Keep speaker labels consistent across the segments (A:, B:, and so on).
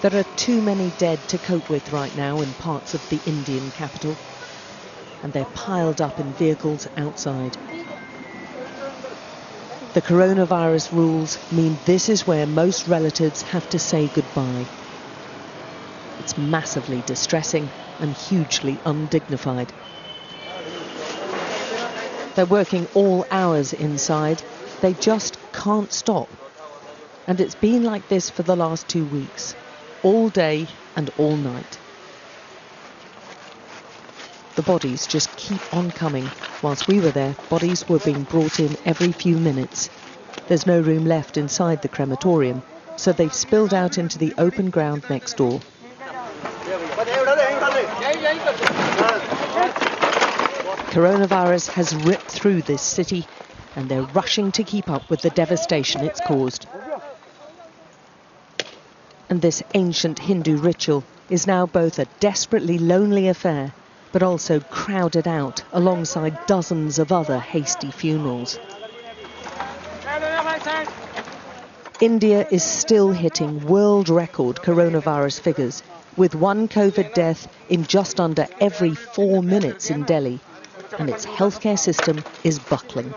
A: There are too many dead to cope with right now in parts of the Indian capital, and they're piled up in vehicles outside. The coronavirus rules mean this is where most relatives have to say goodbye. It's massively distressing and hugely undignified. They're working all hours inside. They just can't stop. And it's been like this for the last 2 weeks, all day and all night. The bodies just keep on coming. Whilst we were there, bodies were being brought in every few minutes. There's no room left inside the crematorium, so they've spilled out into the open ground next door. Coronavirus has ripped through this city, and they're rushing to keep up with the devastation it's caused. And this ancient Hindu ritual is now both a desperately lonely affair, but also crowded out alongside dozens of other hasty funerals. India is still hitting world record coronavirus figures, with one COVID death in just under every 4 minutes in Delhi, and its healthcare system is buckling.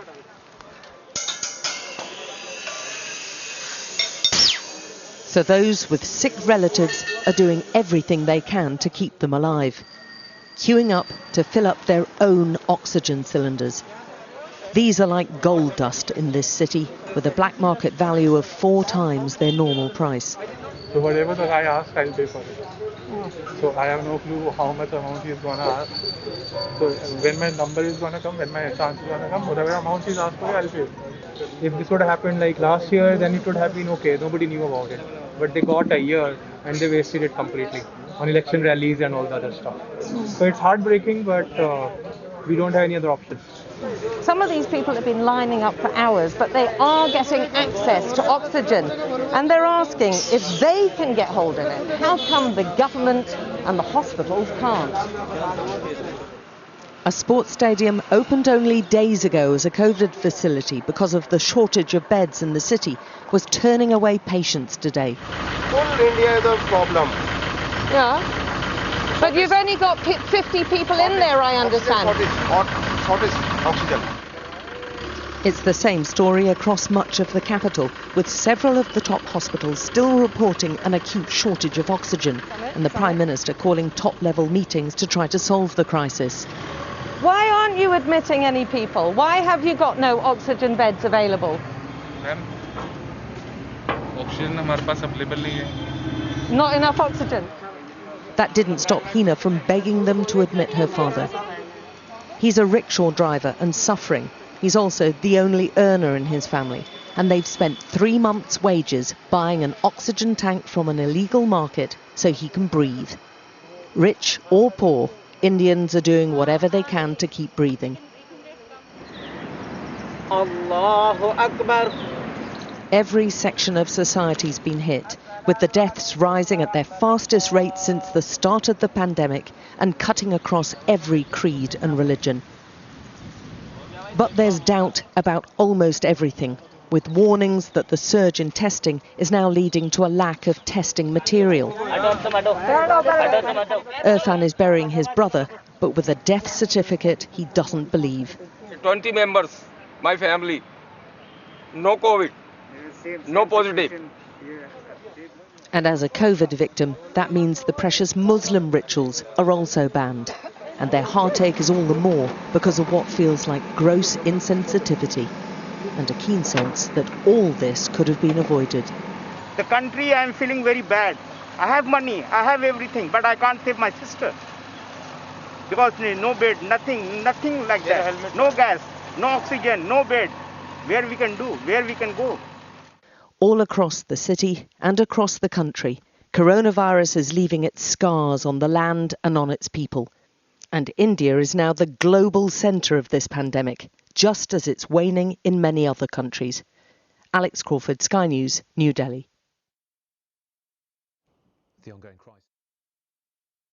A: So those with sick relatives are doing everything they can to keep them alive, queuing up to fill up their own oxygen cylinders. These are like gold dust in this city, with a black market value of 4 times their normal price.
B: So whatever the guy asks, I'll pay for it. So I have no clue how much amount he's going to ask. So when my number is going to come, when my chance is going to come, whatever amount he's asked for, I'll pay. If this would have happened like last year, then it would have been okay. Nobody knew about it. But they got a year and they wasted it completely on election rallies and all the other stuff. So it's heartbreaking, but we don't have any other options.
C: Some of these people have been lining up for hours, but they are getting access to oxygen. And they're asking if they can get hold of it. How come the government and the hospitals can't?
A: A sports stadium opened only days ago as a COVID facility because of the shortage of beds in the city was turning away patients today.
D: Full India is a problem.
C: Yeah, but you've only got 50 people in there, I understand.
D: Shortage oxygen.
A: It's the same story across much of the capital, with several of the top hospitals still reporting an acute shortage of oxygen, and the Prime Minister calling top-level meetings to try to solve the crisis.
C: Why aren't you admitting any people? Why have you got no oxygen beds available?
B: Ma'am, oxygen हमारे पास available नहीं है.
C: Not enough oxygen?
A: That didn't stop Hina from begging them to admit her father. He's a rickshaw driver and suffering. He's also the only earner in his family, and they've spent 3 months' wages buying an oxygen tank from an illegal market so he can breathe. Rich or poor, Indians are doing whatever they can to keep breathing.
D: Allahu Akbar.
A: Every section of society's been hit, with the deaths rising at their fastest rate since the start of the pandemic and cutting across every creed and religion. But there's doubt about almost everything, with warnings that the surge in testing is now leading to a lack of testing material. Irfan is burying his brother, but with a death certificate he doesn't believe.
E: 20 members, my family, no COVID, no positive.
A: And as a COVID victim, that means the precious Muslim rituals are also banned. And their heartache is all the more because of what feels like gross insensitivity and a keen sense that all this could have been avoided.
F: The country, I am feeling very bad. I have money, I have everything, but I can't save my sister. Because no bed, nothing like that. No gas, no oxygen, no bed. Where we can do, where we can go.
A: All across the city and across the country, coronavirus is leaving its scars on the land and on its people. And India is now the global centre of this pandemic, just as it's waning in many other countries. Alex Crawford, Sky News, New Delhi.
G: The ongoing crisis.